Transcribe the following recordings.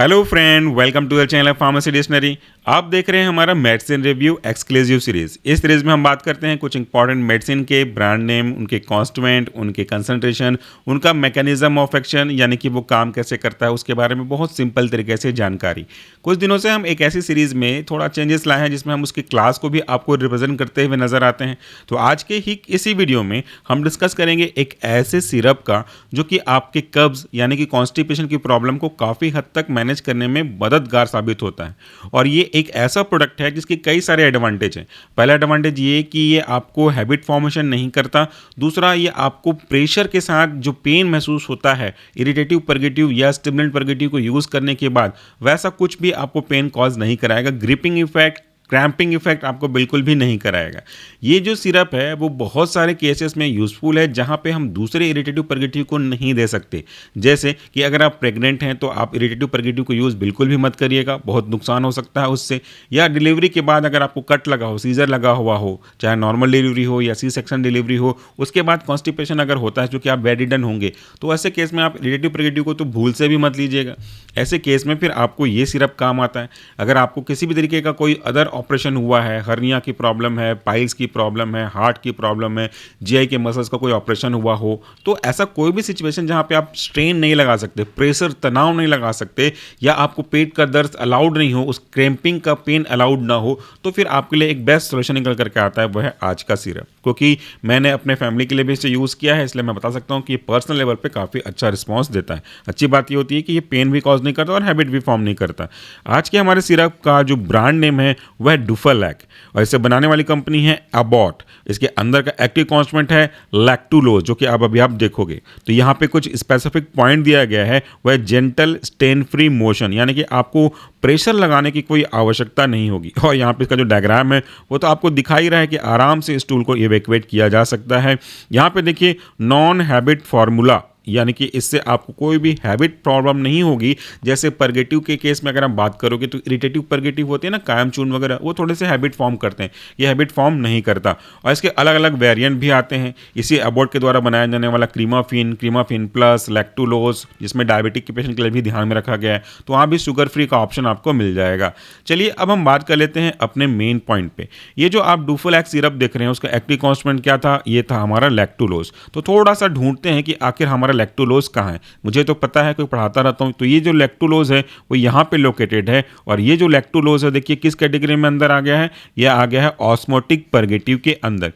Hello friend, welcome to the channel pharmacy dictionary. आप देख रहे हैं हमारा मेडिसिन रिव्यू एक्सक्लूसिव सीरीज। इस सीरीज में हम बात करते हैं कुछ इंपॉर्टेंट मेडिसिन के ब्रांड नेम, उनके कॉन्स्टिट्यूएंट, उनके कंसंट्रेशन, उनका मैकेनिज्म ऑफ एक्शन यानी कि वो काम कैसे करता है उसके बारे में बहुत सिंपल तरीके से जानकारी। कुछ दिनों से हम एक ऐसी सीरीज में थोड़ा चेंजेस लाए हैं जिसमें हम उसकी क्लास को भी आपको रिप्रेजेंट करते हुए नजर आते हैं। तो आज के ही इसी वीडियो में हम डिस्कस करेंगे एक ऐसे सिरप का जो कि आपके कब्ज यानी कि कॉन्स्टिपेशन की प्रॉब्लम को काफ़ी हद तक मैनेज करने में मददगार साबित होता है। और ये एक ऐसा प्रोडक्ट है जिसके कई सारे एडवांटेज हैं। पहला एडवांटेज ये कि ये आपको हैबिट फॉर्मेशन नहीं करता। दूसरा, ये आपको प्रेशर के साथ जो पेन महसूस होता है इरिटेटिव परगेटिव या स्टिमुलेंट परगेटिव को यूज़ करने के बाद, वैसा कुछ भी आपको पेन कॉज नहीं कराएगा। ग्रिपिंग इफेक्ट, क्रैम्पिंग इफेक्ट आपको बिल्कुल भी नहीं कराएगा। ये जो सिरप है वो बहुत सारे केसेस में यूज़फुल है जहाँ पे हम दूसरे इरिटेटिव परगेटिव को नहीं दे सकते। जैसे कि अगर आप प्रेग्नेंट हैं तो आप इरिटेटिव परगेटिव को यूज़ बिल्कुल भी मत करिएगा, बहुत नुकसान हो सकता है उससे। या डिलीवरी के बाद अगर आपको कट लगा हो, सीजर लगा हुआ हो, चाहे नॉर्मल डिलीवरी हो या सी सेक्शन डिलीवरी हो, उसके बाद कॉन्स्टिपेशन अगर होता है जो कि आप बेडरिडन होंगे, तो ऐसे केस में आप इरिटेटिव परगेटिव को तो भूल से भी मत लीजिएगा। ऐसे केस में फिर आपको ये सिरप काम आता है। अगर आपको किसी भी तरीके का कोई अदर ऑपरेशन हुआ है, हर्निया की प्रॉब्लम है, पाइल्स की प्रॉब्लम है, हार्ट की प्रॉब्लम है, जीआई के मसल्स का कोई ऑपरेशन हुआ हो, तो ऐसा कोई भी सिचुएशन जहां पे आप स्ट्रेन नहीं लगा सकते, प्रेशर तनाव नहीं लगा सकते, या आपको पेट का दर्द अलाउड नहीं हो, उस क्रैम्पिंग का पेन अलाउड ना हो, तो फिर आपके लिए एक बेस्ट सोल्यूशन निकल करके आता है, वह है आज का सिरप। क्योंकि मैंने अपने फैमिली के लिए भी इसे यूज़ किया है, इसलिए मैं बता सकता हूँ कि ये पर्सनल लेवल पे काफ़ी अच्छा रिस्पॉन्स देता है। अच्छी बात ये होती है कि ये पेन भी कॉज नहीं करता और हैबिट भी फॉर्म नहीं करता। आज के हमारे सिरप का जो ब्रांड नेम है वह है डुफालैक और इसे बनाने वाली कंपनी है अबॉट। इसके अंदर का एक्टिव कॉन्स्टिट्यूएंट है लैक्टुलोज, जो कि अभी आप देखोगे। तो यहाँ पे कुछ स्पेसिफिक पॉइंट दिया गया है, वह जेंटल स्टेन फ्री मोशन, यानी कि आपको प्रेशर लगाने की कोई आवश्यकता नहीं होगी। और यहाँ पे इसका जो डायग्राम है वो तो आपको दिखाई रहा है कि आराम से इस टूल को इवैक्यूएट किया जा सकता है। यहाँ पे देखिए नॉन हैबिट फार्मूला, यानी कि इससे आपको कोई भी हैबिट प्रॉब्लम नहीं होगी। जैसे परगेटिव के केस में अगर आप बात करोगे तो इरिटेटिव परगेटिव होते हैं ना, कायम चूर्ण वगैरह, वो थोड़े से हैबिट फॉर्म करते हैं, ये हैबिट फॉर्म नहीं करता। और इसके अलग अलग वेरिएंट भी आते हैं। इसी अबॉट के द्वारा बनाया जाने वाला क्रीमाफिन प्लस, लैक्टुलोज, जिसमें डायबिटिक के पेशेंट के लिए भी ध्यान में रखा गया है, तो वहाँ भी शुगर फ्री का ऑप्शन आपको मिल जाएगा। चलिए अब हम बात कर लेते हैं अपने मेन पॉइंट पे। ये जो आप डुफालैक सिरप देख रहे हैं उसका एक्टिव कॉन्स्टिट्यूएंट क्या था? ये था हमारा लैक्टुलोज। तो थोड़ा सा ढूंढते हैं कि आखिर हमारा लैक्टुलोज कहाँ है। मुझे तो पता है, कोई पढ़ाता रहता हूँ। तो ये जो लैक्टुलोज है वो यहाँ पे लोकेटेड है। और ये जो लैक्टुलोज है देखिए किस कैटेगरी में अंदर आ गया है, ये आ गया है ऑस्मोटिक परगेटिव के अंदर।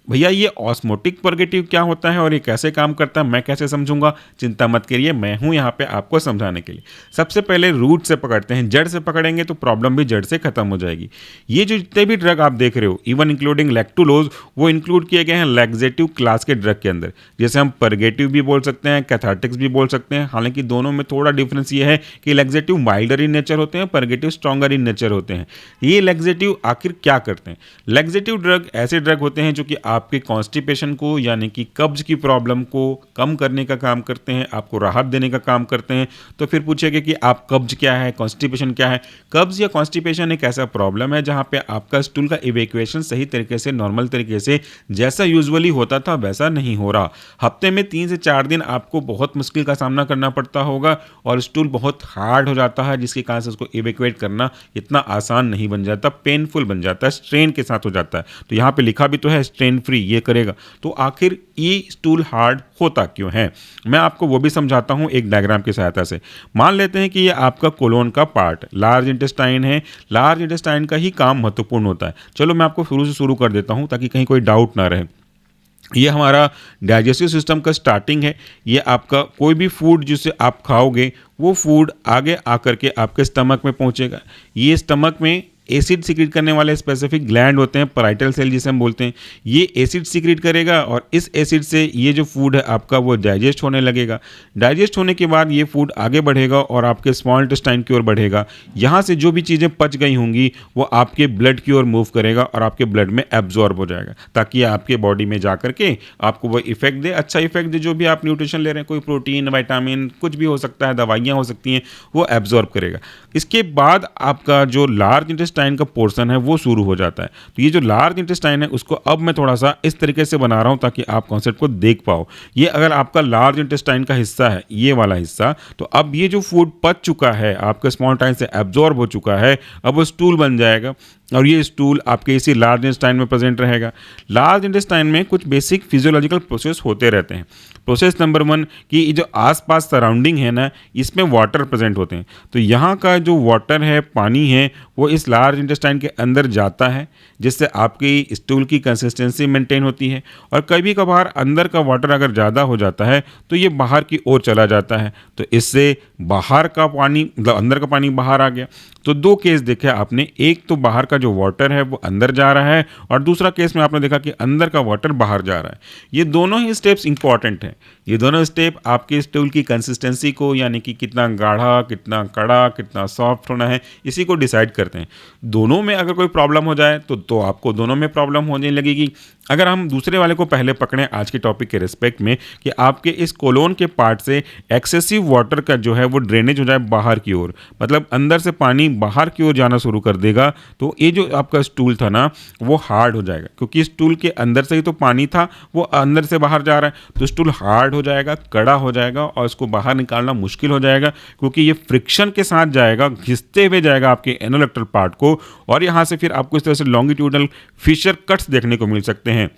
भैया ये ऑस्मोटिक परगेटिव क्या होता है और ये कैसे काम करता है, मैं कैसे समझूंगा? चिंता मत करिए, मैं हूं यहाँ पे आपको समझाने के लिए। सबसे पहले रूट से पकड़ते हैं, जड़ से पकड़ेंगे तो प्रॉब्लम भी जड़ से खत्म हो जाएगी। ये जो जितने भी ड्रग आप देख रहे हो, इवन इंक्लूडिंग लैक्टुलोज, वो इंक्लूड किए गए हैं लैक्सेटिव क्लास के ड्रग के अंदर। जैसे हम परगेटिव भी बोल सकते हैं, कैथार्टिक्स भी बोल सकते हैं। हालांकि दोनों में थोड़ा डिफरेंस ये है कि लैक्सेटिव माइल्डर इन नेचर होते हैं, परगेटिव स्ट्रॉन्गर इन नेचर होते हैं। ये लैक्सेटिव आखिर क्या करते हैं? लैक्सेटिव ड्रग ऐसे ड्रग होते हैं जो कि आपके कॉन्स्टिपेशन को यानी कि कब्ज की प्रॉब्लम को कम करने का काम करते हैं, आपको राहत देने का काम करते हैं। तो फिर पूछेगा कि आप कब्ज क्या है, कॉन्स्टिपेशन क्या है? कब्ज या कॉन्स्टिपेशन एक ऐसा प्रॉब्लम है जहां पे आपका स्टूल का इवैक्यूएशन सही तरीके से, नॉर्मल तरीके से, जैसा यूजुअली होता था वैसा नहीं हो रहा। हफ्ते में 3 से 4 दिन आपको बहुत मुश्किल का सामना करना पड़ता होगा और स्टूल बहुत हार्ड हो जाता है, जिसके कारण से उसको इवैक्यूएट करना इतना आसान नहीं बन जाता, पेनफुल बन जाता है, स्ट्रेन के साथ हो जाता है। तो यहाँ पे लिखा भी तो है स्ट्रेन फ्री, ये करेगा। तो आखिर ये स्टूल हार्ड होता क्यों है, मैं आपको वो भी समझाता हूं एक डायग्राम की सहायता से। मान लेते हैं कि ये आपका कोलोन का पार्ट लार्ज इंटेस्टाइन है। लार्ज इंटेस्टाइन का ही काम महत्वपूर्ण होता है। चलो मैं आपको शुरू से शुरू कर देता हूं ताकि कहीं कोई डाउट ना रहे। ये हमारा डाइजेस्टिव सिस्टम का स्टार्टिंग है। ये आपका कोई भी फूड जिसे आप खाओगे वो फूड आगे आकर के आपके स्टमक में पहुंचेगा। ये स्टमक में एसिड सीक्रेट करने वाले स्पेसिफिक ग्लैंड होते हैं, पैराइटल सेल जिसे हम बोलते हैं। ये एसिड सीक्रेट करेगा और इस एसिड से ये जो फूड है आपका वो डाइजेस्ट होने लगेगा। डाइजेस्ट होने के बाद ये फूड आगे बढ़ेगा और आपके स्मॉल इंटेस्टाइन की ओर बढ़ेगा। यहाँ से जो भी चीज़ें पच गई होंगी वो आपके ब्लड की ओर मूव करेगा और आपके ब्लड में एब्जॉर्ब हो जाएगा, ताकि आपके बॉडी में जा करके आपको वो इफेक्ट दे, अच्छा इफेक्ट दे। जो भी आप न्यूट्रिशन ले रहे हैं, कोई प्रोटीन, विटामिन, कुछ भी हो सकता है, दवाइयाँ हो सकती हैं, वो एब्जॉर्ब करेगा। इसके बाद आपका जो लार्ज इंटेस्टाइन का पोर्शन है वो शुरू हो जाता है। तो ये जो लार्ज इंटेस्टाइन है उसको अब मैं थोड़ा सा इस तरीके से बना रहा हूँ ताकि आप कॉन्सेप्ट को देख पाओ। ये अगर आपका लार्ज इंटेस्टाइन का हिस्सा है, ये वाला हिस्सा, तो अब ये जो फूड पच चुका है, आपके स्मॉल इंटेस्टाइन से एब्जॉर्ब हो चुका है, अब वो स्टूल बन जाएगा और ये स्टूल आपके इसी लार्ज इंटेस्टाइन में प्रेजेंट रहेगा। लार्ज इंटेस्टाइन में कुछ बेसिक फिजियोलॉजिकल प्रोसेस होते रहते हैं। प्रोसेस नंबर 1 कि जो आसपास सराउंडिंग है ना, इसमें वाटर प्रेजेंट होते हैं। तो यहाँ का जो वाटर है, पानी है, वो इस लार्ज इंटेस्टाइन के अंदर जाता है, जिससे आपकी स्टूल की कंसिस्टेंसी मेंटेन होती है। और कभी कभार अंदर का वाटर अगर ज़्यादा हो जाता है तो ये बाहर की ओर चला जाता है, तो इससे बाहर का पानी, मतलब अंदर का पानी बाहर आ गया। तो 2 केस देखे आपने, एक तो बाहर का जो वाटर है वो अंदर जा रहा है और दूसरा केस में आपने देखा कि अंदर का वाटर बाहर जा रहा है। ये दोनों ही स्टेप्स इंपॉर्टेंट हैं। ये दोनों स्टेप आपके स्टूल की कंसिस्टेंसी को, यानी कि कितना गाढ़ा, कितना कड़ा, कितना सॉफ्ट होना है, इसी को डिसाइड करते हैं। दोनों में अगर कोई प्रॉब्लम हो जाए तो आपको दोनों में प्रॉब्लम होने लगेगी। अगर हम दूसरे वाले को पहले पकड़ें आज के टॉपिक के रिस्पेक्ट में, कि आपके इस कोलोन के पार्ट से एक्सेसिव वाटर का जो है वो ड्रेनेज हो जाए बाहर की ओर, मतलब अंदर से पानी बाहर की ओर जाना शुरू कर देगा, तो ये जो आपका स्टूल था ना वो हार्ड हो जाएगा, क्योंकि स्टूल के अंदर से ही तो पानी था, वो अंदर से बाहर जा रहा है, तो स्टूल हार्ड हो जाएगा, कड़ा हो जाएगा और इसको बाहर निकालना मुश्किल हो जाएगा, क्योंकि ये फ्रिक्शन के साथ जाएगा, घिसते हुए जाएगा आपके एनोलेक्ट्रल पार्ट को, और यहाँ से फिर आपको इस तरह से लॉन्गिट्यूडनल फिशर कट्स देखने को मिल सकते हैं,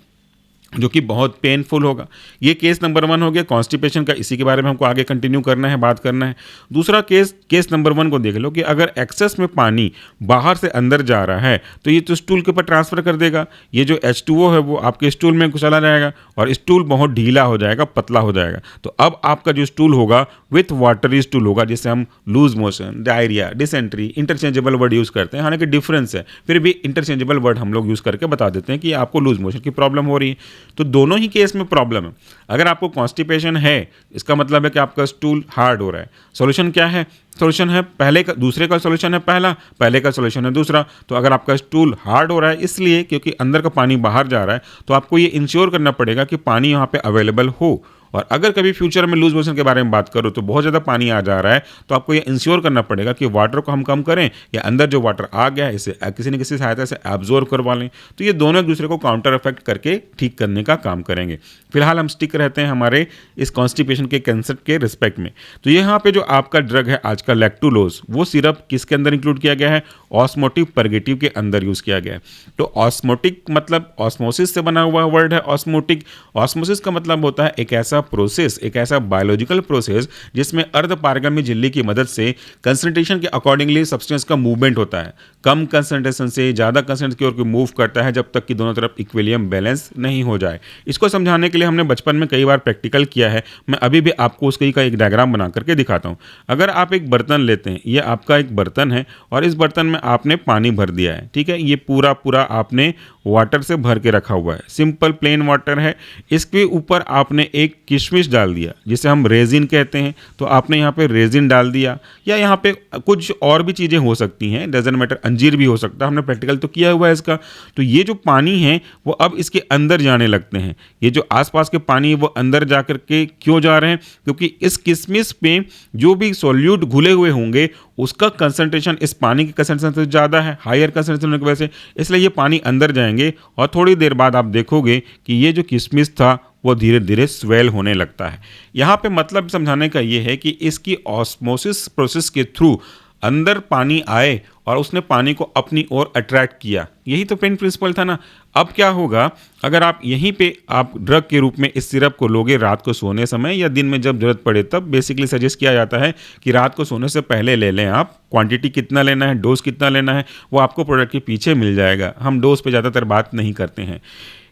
जो कि बहुत पेनफुल होगा। ये केस नंबर 1 हो गया कॉन्स्टिपेशन का, इसी के बारे में हमको आगे कंटिन्यू करना है, बात करना है। दूसरा केस नंबर 1 को देख लो कि अगर एक्सेस में पानी बाहर से अंदर जा रहा है तो ये तो स्टूल के ऊपर ट्रांसफर कर देगा, ये जो H2O है वो आपके स्टूल में चला जाएगा और स्टूल बहुत ढीला हो जाएगा, पतला हो जाएगा। तो अब आपका जो स्टूल होगा विथ वाटरी स्टूल होगा, जिसे हम loose motion, diarrhoea, dysentery, interchangeable word use करते हैं, हालांकि डिफरेंस है, फिर भी इंटरचेंजेबल वर्ड हम लोग यूज़ करके बता देते हैं कि आपको लूज मोशन की प्रॉब्लम हो रही है। तो दोनों ही केस में प्रॉब्लम है। अगर आपको कॉन्स्टिपेशन है, इसका मतलब है कि आपका स्टूल हार्ड हो रहा है। सॉल्यूशन क्या है? सॉल्यूशन है पहले का, दूसरे का सॉल्यूशन है पहला, पहले का सॉल्यूशन है दूसरा। तो अगर आपका स्टूल हार्ड हो रहा है इसलिए क्योंकि अंदर का पानी बाहर जा रहा है, तो आपको ये इंश्योर करना पड़ेगा कि पानी यहाँ पे अवेलेबल हो। और अगर कभी फ्यूचर में लूज मोशन के बारे में बात करो तो बहुत ज़्यादा पानी आ जा रहा है, तो आपको ये इंश्योर करना पड़ेगा कि वाटर को हम कम करें या अंदर जो वाटर आ गया है इसे किसी न किसी सहायता से एब्जॉर्ब करवा लें। तो ये दोनों एक दूसरे को काउंटर इफेक्ट करके ठीक करने का काम करेंगे। फिलहाल हम स्टिक रहते हैं हमारे इस कॉन्स्टिपेशन के कंसेप्ट के रिस्पेक्ट में। तो यहाँ पे जो आपका ड्रग है आज का लैक्टुलोज, वो सिरप किसके अंदर इंक्लूड किया गया है? ऑस्मोटिक परगेटिव के अंदर यूज़ किया गया है। तो ऑस्मोटिक मतलब ऑस्मोसिस से बना हुआ वर्ड है ऑस्मोटिक। ऑस्मोसिस का मतलब होता है एक ऐसा प्रोसेस, एक ऐसा बायोलॉजिकल प्रोसेस जिसमें अर्धपारगम्य झिल्ली की मदद से कंसंट्रेशन के अकॉर्डिंगली सब्सटेंस का मूवमेंट होता है। कम कंसंट्रेशन से ज़्यादा कंसंट्रेशन की ओर मूव करता है जब तक कि दोनों तरफ इक्विलिब्रियम बैलेंस नहीं हो जाए। इसको समझाने के लिए हमने बचपन में कई बार प्रैक्टिकल किया है। मैं अभी भी आपको उसकी का एक डायग्राम बना करके दिखाता हूँ। अगर आप एक बर्तन लेते हैं, ये आपका एक बर्तन है और इस बर्तन में आपने पानी भर दिया है, ठीक है, ये पूरा आपने वाटर से भर के रखा हुआ है, सिंपल प्लेन वाटर है। इसके ऊपर आपने एक किशमिश डाल दिया जिसे हम रेजिन कहते हैं, तो आपने यहाँ पे रेजिन डाल दिया, या यहाँ पे कुछ और भी चीज़ें हो सकती हैं, डजंट मैटर, अंजीर भी हो सकता है, हमने प्रैक्टिकल तो किया हुआ है इसका। तो ये जो पानी है वो अब इसके अंदर जाने लगते हैं। ये जो आसपास के पानी है वो अंदर जा कर के क्यों जा रहे हैं? क्योंकि इस किशमिश पे जो भी सॉल्यूट घुले हुए होंगे उसका कंसंट्रेशन इस पानी की कंसंट्रेशन से ज़्यादा है, हायर कंसंट्रेशन होने की वजह से, इसलिए ये पानी अंदर जाएंगे और थोड़ी देर बाद आप देखोगे कि ये जो किशमिश था वो धीरे धीरे स्वेल होने लगता है। यहाँ पे मतलब समझाने का ये है कि इसकी ऑस्मोसिस प्रोसेस के थ्रू अंदर पानी आए और उसने पानी को अपनी ओर अट्रैक्ट किया। यही तो पेन प्रिंसिपल था ना। अब क्या होगा, अगर आप यहीं पे आप ड्रग के रूप में इस सिरप को लोगे रात को सोने समय या दिन में जब जरूरत पड़े तब, बेसिकली सजेस्ट किया जाता है कि रात को सोने से पहले ले लें आप। क्वांटिटी कितना लेना है, डोज कितना लेना है, वो आपको प्रोडक्ट के पीछे मिल जाएगा। हम डोज पे ज़्यादातर बात नहीं करते हैं।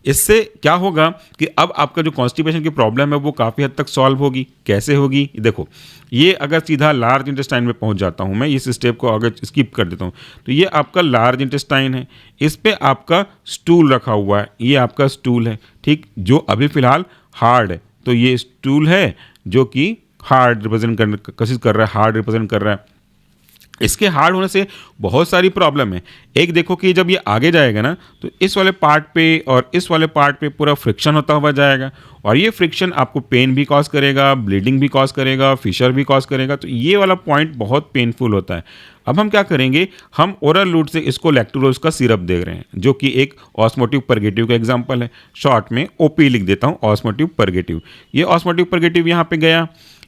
इससे क्या होगा कि अब आपका जो कॉन्स्टिपेशन की प्रॉब्लम है वो काफ़ी हद तक सॉल्व होगी। कैसे होगी? देखो, ये अगर सीधा लार्ज इंटेस्टाइन में पहुंच जाता हूं, मैं इस स्टेप को अगर स्किप कर देता हूं, तो ये आपका लार्ज इंटेस्टाइन है, इस पे आपका स्टूल रखा हुआ है, ये आपका स्टूल है, ठीक, जो अभी फिलहाल हार्ड है। तो ये स्टूल है जो कि हार्ड रिप्रेजेंट करने कोशिश कर रहा है, हार्ड रिप्रेजेंट कर रहा है। इसके हार्ड होने से बहुत सारी प्रॉब्लम है। एक देखो कि जब ये आगे जाएगा ना, तो इस वाले पार्ट पे और इस वाले पार्ट पे पूरा फ्रिक्शन होता हुआ जाएगा और ये फ्रिक्शन आपको पेन भी कॉज करेगा, ब्लीडिंग भी कॉज करेगा, फिशर भी कॉज करेगा। तो ये वाला पॉइंट बहुत पेनफुल होता है। अब हम क्या करेंगे, हम ओरल रूट से इसको लैक्टुलोज का सिरप दे रहे हैं, जो कि एक ऑस्मोटिव परगेटिव का एग्जाम्पल है। शॉर्ट में ओपी लिख देता हूँ, ऑस्मोटिव परगेटिव। ये ऑस्मोटिव परगेटिव यहाँ पे गया।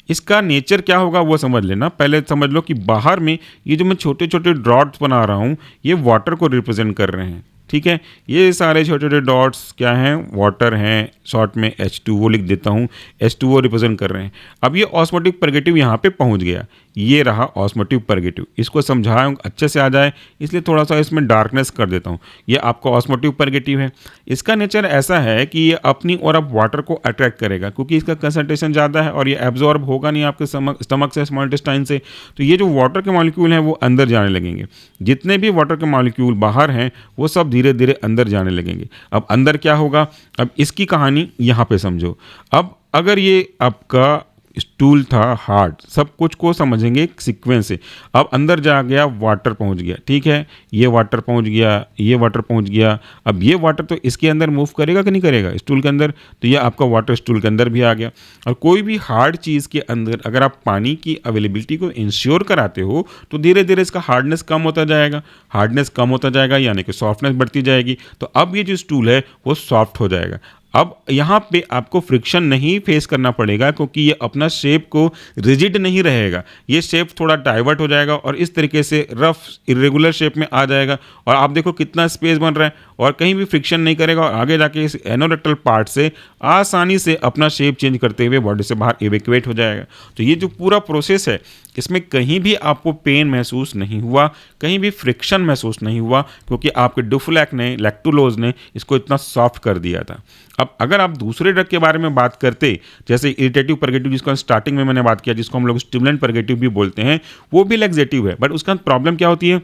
इसका नेचर क्या होगा वो समझ लेना। पहले समझ लो कि बाहर में ये जो मैं छोटे छोटे डॉट्स बना रहा हूँ, ये वाटर को रिप्रेजेंट कर रहे हैं। ठीक है, ये सारे छोटे छोटे डॉट्स क्या हैं, वाटर हैं। शॉर्ट में H2O लिख देता हूँ, H2O रिप्रेजेंट कर रहे हैं। अब ये ऑस्मोटिव परगेटिव यहाँ पे पहुँच गया, ये रहा ऑस्मोटिव परगेटिव। इसको समझाऊँ अच्छे से आ जाए इसलिए थोड़ा सा इसमें डार्कनेस कर देता हूँ। ये आपका ऑस्मोटिव परगेटिव है। इसका नेचर ऐसा है कि ये अपनी और अब वाटर को अट्रैक्ट करेगा, क्योंकि इसका कंसंट्रेशन ज़्यादा है और ये एब्जॉर्ब होगा नहीं आपके स्टमक से, स्मॉल इंटेस्टाइन से। तो ये जो वाटर के मॉलिक्यूल हैं वो अंदर जाने लगेंगे। जितने भी वाटर के मॉलिक्यूल बाहर हैं वो सब धीरे धीरे अंदर जाने लगेंगे। अब अंदर क्या होगा, अब इसकी कहानी यहाँ पे समझो। अब अगर ये आपका स्टूल था हार्ड, सब कुछ को समझेंगे एक सीक्वेंस से। अब अंदर जा गया, वाटर पहुंच गया। ठीक है, ये वाटर पहुंच गया, ये वाटर पहुंच गया। अब ये वाटर तो इसके अंदर मूव करेगा कि नहीं करेगा, स्टूल के अंदर। तो ये आपका वाटर स्टूल के अंदर भी आ गया। और कोई भी हार्ड चीज़ के अंदर अगर आप पानी की अवेलेबिलिटी को इंश्योर कराते हो तो धीरे धीरे इसका हार्डनेस कम होता जाएगा। हार्डनेस कम होता जाएगा यानी कि सॉफ्टनेस बढ़ती जाएगी। तो अब ये जो स्टूल है वो सॉफ्ट हो जाएगा। अब यहाँ पे आपको फ्रिक्शन नहीं फेस करना पड़ेगा, क्योंकि ये अपना शेप को रिजिड नहीं रहेगा। ये शेप थोड़ा डाइवर्ट हो जाएगा और इस तरीके से रफ इरेगुलर शेप में आ जाएगा। और आप देखो कितना स्पेस बन रहा है और कहीं भी फ्रिक्शन नहीं करेगा और आगे जाके इस एनोरेक्टल पार्ट से आसानी से अपना शेप चेंज करते हुए बॉडी से बाहर इवेक्यूएट हो जाएगा। तो ये जो पूरा प्रोसेस है, इसमें कहीं भी आपको पेन महसूस नहीं हुआ, कहीं भी फ्रिक्शन महसूस नहीं हुआ, क्योंकि आपके डुफ्लैक ने, लैक्टुलोज ने इसको इतना सॉफ्ट कर दिया था। अब अगर आप दूसरे ड्रग के बारे में बात करते, जैसे इरिटेटिव परगेटिव जिसको स्टार्टिंग में मैंने बात किया, जिसको हम लोग स्टिमुलेंट परगेटिव भी बोलते हैं, वो भी लैक्सेटिव है। बट उसका प्रॉब्लम क्या होती है,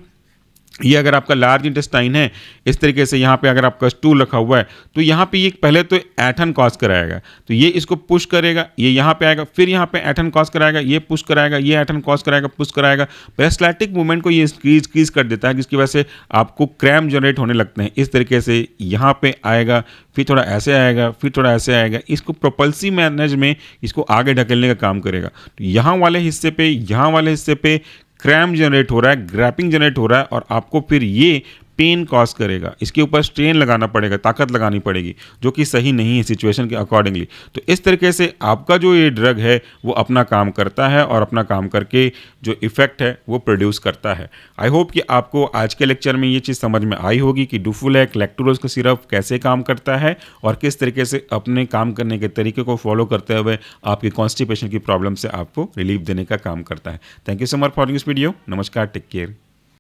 ये अगर आपका लार्ज इंटेस्टाइन है, इस तरीके से यहाँ पे अगर आपका स्टूल रखा हुआ है, तो यहाँ पे ये पहले तो ऐठन कॉज कराएगा। तो ये इसको पुश करेगा, ये यहाँ पे आएगा, फिर यहाँ पे ऐठन कॉज कराएगा, ये पुश कराएगा, ये ऐठन कॉज कराएगा, पुश कराएगा। पेरिस्टाल्टिक मूवमेंट को ये इंक्रीज कर देता है, जिसकी वजह से आपको क्रैम्प जनरेट होने लगते हैं। इस तरीके से यहाँ पे आएगा, फिर थोड़ा ऐसे आएगा, फिर थोड़ा ऐसे आएगा। इसको प्रोपल्सिव मैनेज में इसको आगे ढकेलने का काम करेगा। तो यहाँ वाले हिस्से पे, यहाँ वाले हिस्से पे क्रैम्प जनरेट हो रहा है, ग्रैपिंग जनरेट हो रहा है और आपको फिर ये पेन कॉज करेगा। इसके ऊपर स्ट्रेन लगाना पड़ेगा, ताकत लगानी पड़ेगी, जो कि सही नहीं है सिचुएशन के अकॉर्डिंगली। तो इस तरीके से आपका जो ये ड्रग है वो अपना काम करता है और अपना काम करके जो इफेक्ट है वो प्रोड्यूस करता है। आई होप कि आपको आज के लेक्चर में ये चीज़ समझ में आई होगी कि डुफ्लैक लैक्टुलोज का सिरप कैसे काम करता है और किस तरीके से अपने काम करने के तरीके को फॉलो करते हुए आपकी कॉन्स्टिपेशन की प्रॉब्लम से आपको रिलीफ देने का काम करता है। Thank you so much for this video. नमस्कार, टेक केयर।